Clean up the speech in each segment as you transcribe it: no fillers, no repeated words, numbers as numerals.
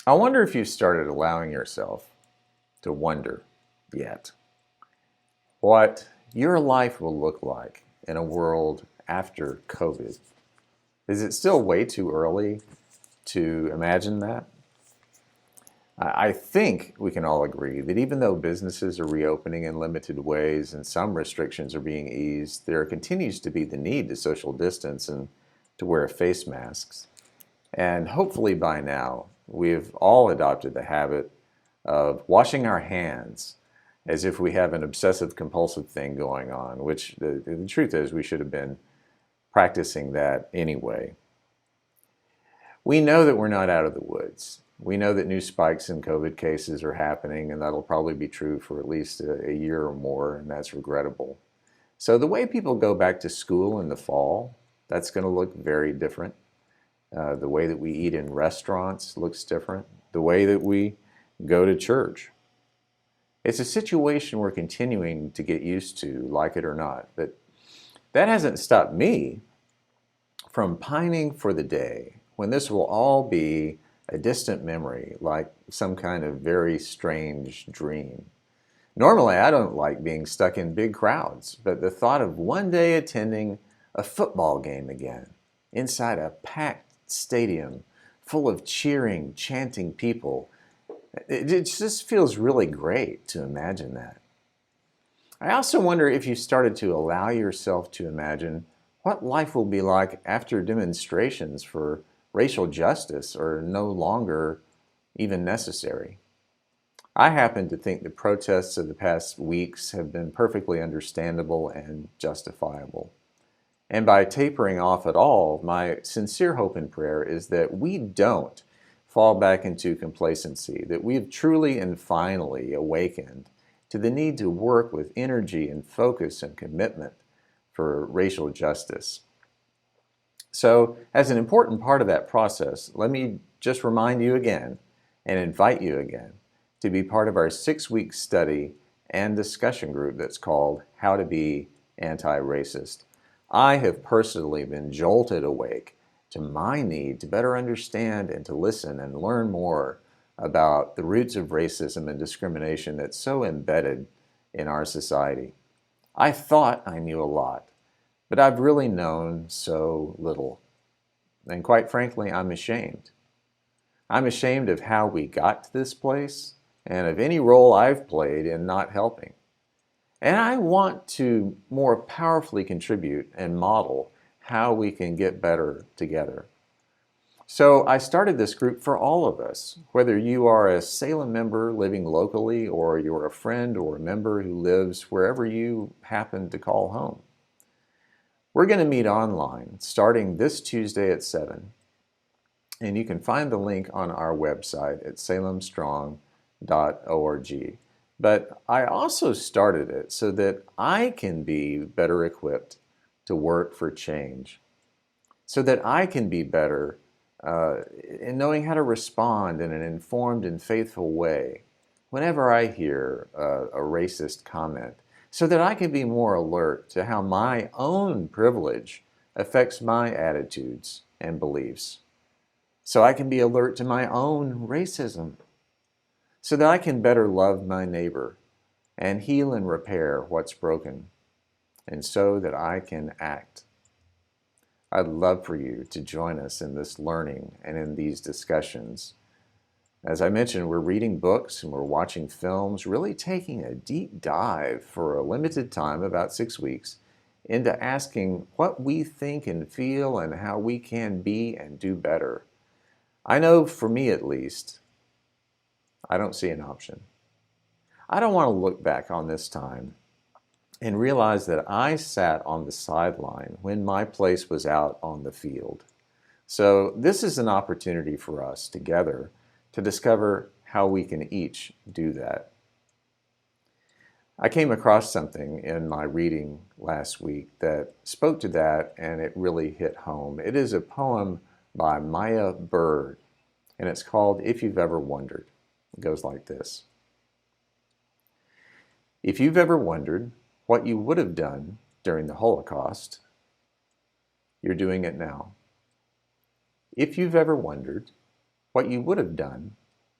I wonder if you've started allowing yourself to wonder yet what your life will look like in a world after COVID. Is it still way too early to imagine that? I think we can all agree that even though businesses are reopening in limited ways and some restrictions are being eased, there continues to be the need to social distance and to wear face masks. And hopefully by now, we've all adopted the habit of washing our hands as if we have an obsessive compulsive thing going on, which the truth is we should have been practicing that anyway. We know that we're not out of the woods. We know that new spikes in COVID cases are happening, and that'll probably be true for at least a year or more, and that's regrettable. So the way people go back to school in the fall, that's going to look very different. The way that we eat in restaurants looks different. The way that we go to church. It's a situation we're continuing to get used to, like it or not. But that hasn't stopped me from pining for the day when this will all be a distant memory, like some kind of very strange dream. Normally, I don't like being stuck in big crowds, but the thought of one day attending a football game again, inside a packed stadium full of cheering, chanting people, it just feels really great to imagine that. I also wonder if you started to allow yourself to imagine what life will be like after demonstrations for racial justice are no longer even necessary. I happen to think the protests of the past weeks have been perfectly understandable and justifiable. And by tapering off at all, my sincere hope and prayer is that we don't fall back into complacency, that we've truly and finally awakened to the need to work with energy and focus and commitment for racial justice. So, as an important part of that process, let me just remind you again and invite you again to be part of our 6-week study and discussion group that's called How to Be Anti-Racist. I have personally been jolted awake to my need to better understand and to listen and learn more about the roots of racism and discrimination that's so embedded in our society. I thought I knew a lot, but I've really known so little. And quite frankly, I'm ashamed. I'm ashamed of how we got to this place and of any role I've played in not helping. And I want to more powerfully contribute and model how we can get better together. So I started this group for all of us, whether you are a Salem member living locally or you're a friend or a member who lives wherever you happen to call home. We're going to meet online starting this Tuesday at 7, and you can find the link on our website at salemstrong.org. But I also started it so that I can be better equipped to work for change, so that I can be better in knowing how to respond in an informed and faithful way whenever I hear a racist comment, so that I can be more alert to how my own privilege affects my attitudes and beliefs, so I can be alert to my own racism, so that I can better love my neighbor and heal and repair what's broken, and so that I can act. I'd love for you to join us in this learning and in these discussions. As I mentioned, we're reading books and we're watching films, really taking a deep dive for a limited time, about 6 weeks, into asking what we think and feel and how we can be and do better. I know for me at least, I don't see an option. I don't want to look back on this time and realize that I sat on the sideline when my place was out on the field. So this is an opportunity for us together to discover how we can each do that. I came across something in my reading last week that spoke to that, and it really hit home. It is a poem by Maya Bird, and it's called If You've Ever Wondered. It goes like this. If you've ever wondered what you would have done during the Holocaust, you're doing it now. If you've ever wondered what you would have done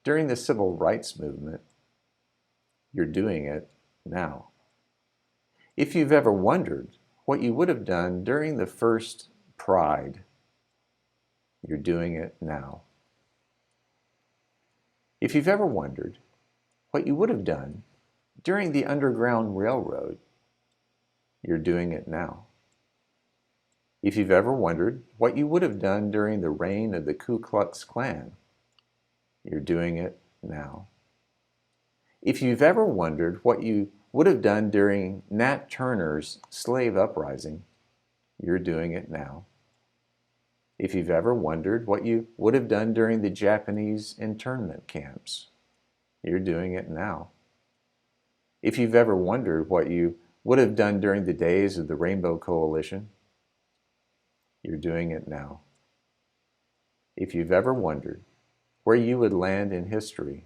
during the civil rights movement, you're doing it now. If you've ever wondered what you would have done during the first Pride, you're doing it now. If you've ever wondered what you would have done during the Underground Railroad, you're doing it now. If you've ever wondered what you would have done during the reign of the Ku Klux Klan, you're doing it now. If you've ever wondered what you would have done during Nat Turner's slave uprising, you're doing it now. If you've ever wondered what you would have done during the Japanese internment camps, you're doing it now. If you've ever wondered what you would have done during the days of the Rainbow Coalition, you're doing it now. If you've ever wondered where you would land in history,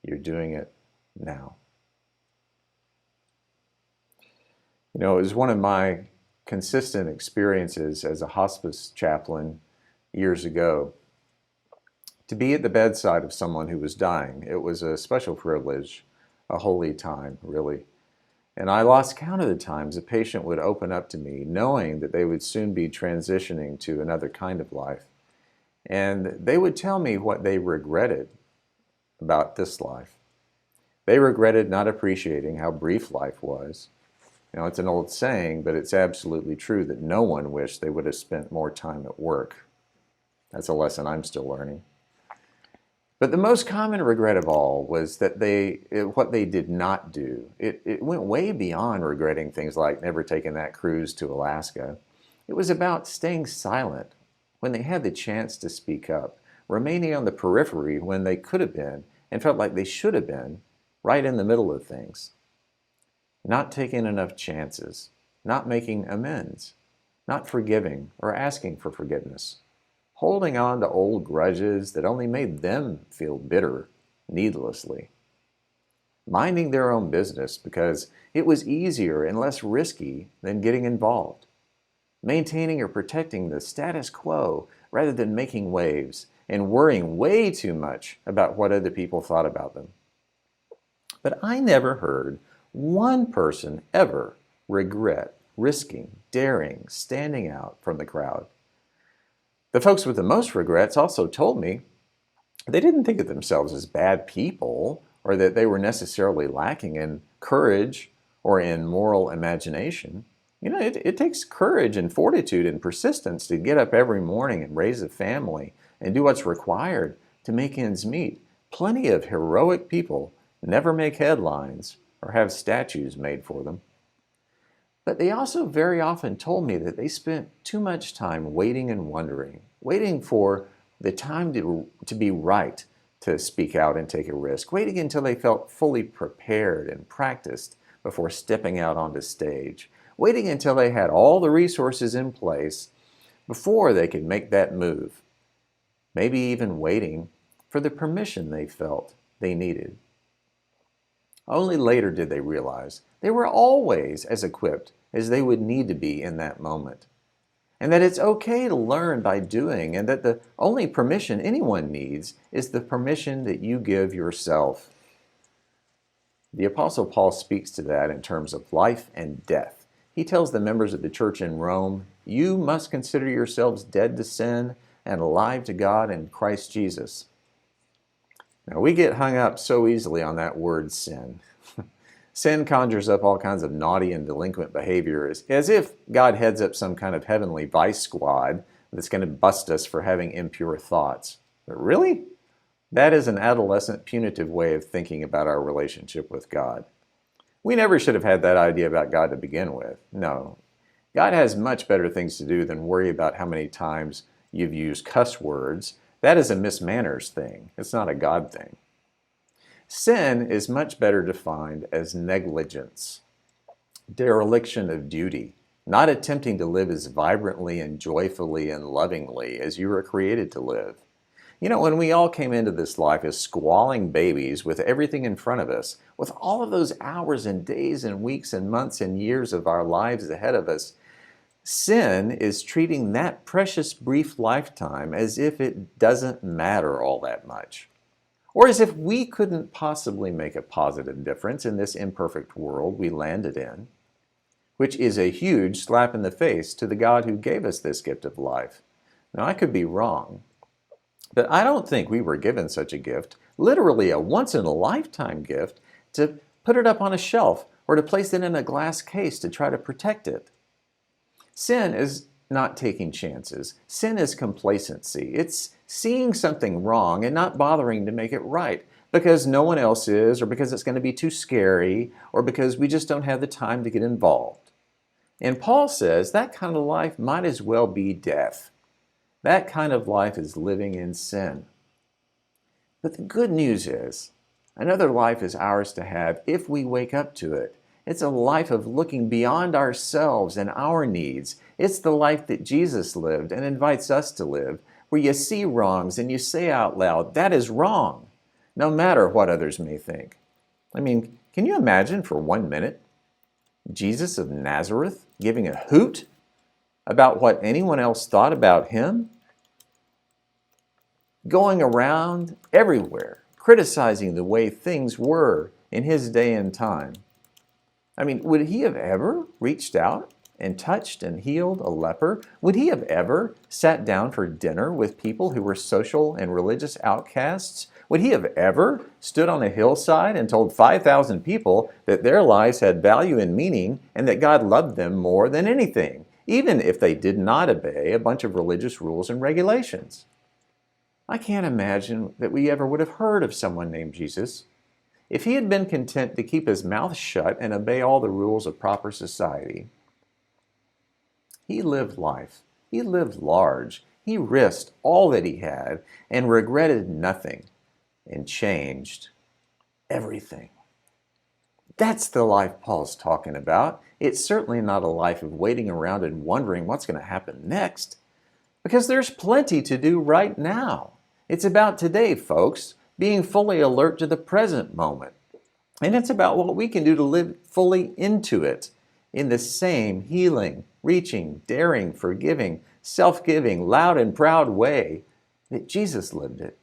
you're doing it now. You know, it was one of my consistent experiences as a hospice chaplain years ago to be at the bedside of someone who was dying. It was a special privilege, a holy time, really. And I lost count of the times a patient would open up to me, knowing that they would soon be transitioning to another kind of life. And they would tell me what they regretted about this life. They regretted not appreciating how brief life was. You know, it's an old saying, but it's absolutely true that no one wished they would have spent more time at work. That's a lesson I'm still learning. But the most common regret of all was that what they did not do. It went way beyond regretting things like never taking that cruise to Alaska. It was about staying silent when they had the chance to speak up, remaining on the periphery when they could have been and felt like they should have been right in the middle of things. Not taking enough chances, not making amends, not forgiving or asking for forgiveness, holding on to old grudges that only made them feel bitter needlessly, minding their own business because it was easier and less risky than getting involved, maintaining or protecting the status quo rather than making waves, and worrying way too much about what other people thought about them. But I never heard one person ever regret risking, daring, standing out from the crowd. The folks with the most regrets also told me they didn't think of themselves as bad people or that they were necessarily lacking in courage or in moral imagination. You know, it takes courage and fortitude and persistence to get up every morning and raise a family and do what's required to make ends meet. Plenty of heroic people never make headlines or have statues made for them. But they also very often told me that they spent too much time waiting and wondering, waiting for the time to be right to speak out and take a risk, waiting until they felt fully prepared and practiced before stepping out onto stage, waiting until they had all the resources in place before they could make that move, maybe even waiting for the permission they felt they needed. Only later did they realize they were always as equipped as they would need to be in that moment, and that it's okay to learn by doing, and that the only permission anyone needs is the permission that you give yourself. The Apostle Paul speaks to that in terms of life and death. He tells the members of the church in Rome, "You must consider yourselves dead to sin and alive to God in Christ Jesus." Now, we get hung up so easily on that word sin. Sin conjures up all kinds of naughty and delinquent behavior as if God heads up some kind of heavenly vice squad that's going to bust us for having impure thoughts. But really? That is an adolescent punitive way of thinking about our relationship with God. We never should have had that idea about God to begin with. No. God has much better things to do than worry about how many times you've used cuss words. That is a Miss Manners thing. It's not a God thing. Sin is much better defined as negligence, dereliction of duty, not attempting to live as vibrantly and joyfully and lovingly as you were created to live. You know, when we all came into this life as squalling babies with everything in front of us, with all of those hours and days and weeks and months and years of our lives ahead of us, Sin is treating that precious brief lifetime as if it doesn't matter all that much, or as if we couldn't possibly make a positive difference in this imperfect world we landed in, which is a huge slap in the face to the God who gave us this gift of life. Now, I could be wrong, but I don't think we were given such a gift, literally a once-in-a-lifetime gift, to put it up on a shelf or to place it in a glass case to try to protect it. Sin is not taking chances. Sin is complacency. It's seeing something wrong and not bothering to make it right because no one else is, or because it's going to be too scary, or because we just don't have the time to get involved. And Paul says that kind of life might as well be death. That kind of life is living in sin. But the good news is, another life is ours to have if we wake up to it. It's a life of looking beyond ourselves and our needs. It's the life that Jesus lived and invites us to live, where you see wrongs and you say out loud, that is wrong, no matter what others may think. I mean, can you imagine for 1 minute Jesus of Nazareth giving a hoot about what anyone else thought about him? Going around everywhere, criticizing the way things were in his day and time. I mean, would he have ever reached out and touched and healed a leper? Would he have ever sat down for dinner with people who were social and religious outcasts? Would he have ever stood on a hillside and told 5,000 people that their lives had value and meaning and that God loved them more than anything, even if they did not obey a bunch of religious rules and regulations? I can't imagine that we ever would have heard of someone named Jesus if he had been content to keep his mouth shut and obey all the rules of proper society. He lived life. He lived large. He risked all that he had and regretted nothing and changed everything. That's the life Paul's talking about. It's certainly not a life of waiting around and wondering what's going to happen next, because there's plenty to do right now. It's about today, folks, being fully alert to the present moment. And it's about what we can do to live fully into it in the same healing, reaching, daring, forgiving, self-giving, loud and proud way that Jesus lived it.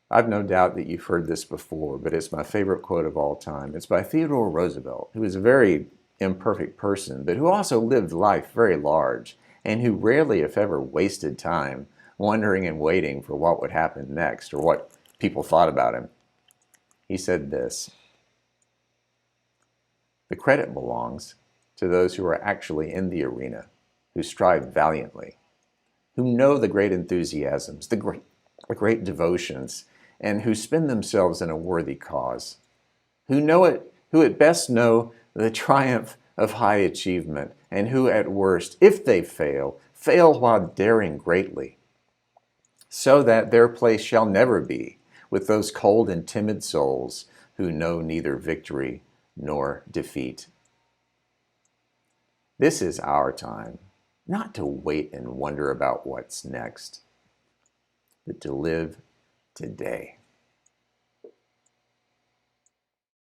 I've no doubt that you've heard this before, but it's my favorite quote of all time. It's by Theodore Roosevelt, who was a very imperfect person, but who also lived life very large, and who rarely, if ever, wasted time wondering and waiting for what would happen next or what people thought about him. He said this: "The credit belongs to those who are actually in the arena, who strive valiantly, who know the great enthusiasms, the great devotions, and who spend themselves in a worthy cause, who at best know the triumph of high achievement, and who at worst, if they fail while daring greatly, so that their place shall never be with those cold and timid souls who know neither victory nor defeat." This is our time, not to wait and wonder about what's next, but to live today.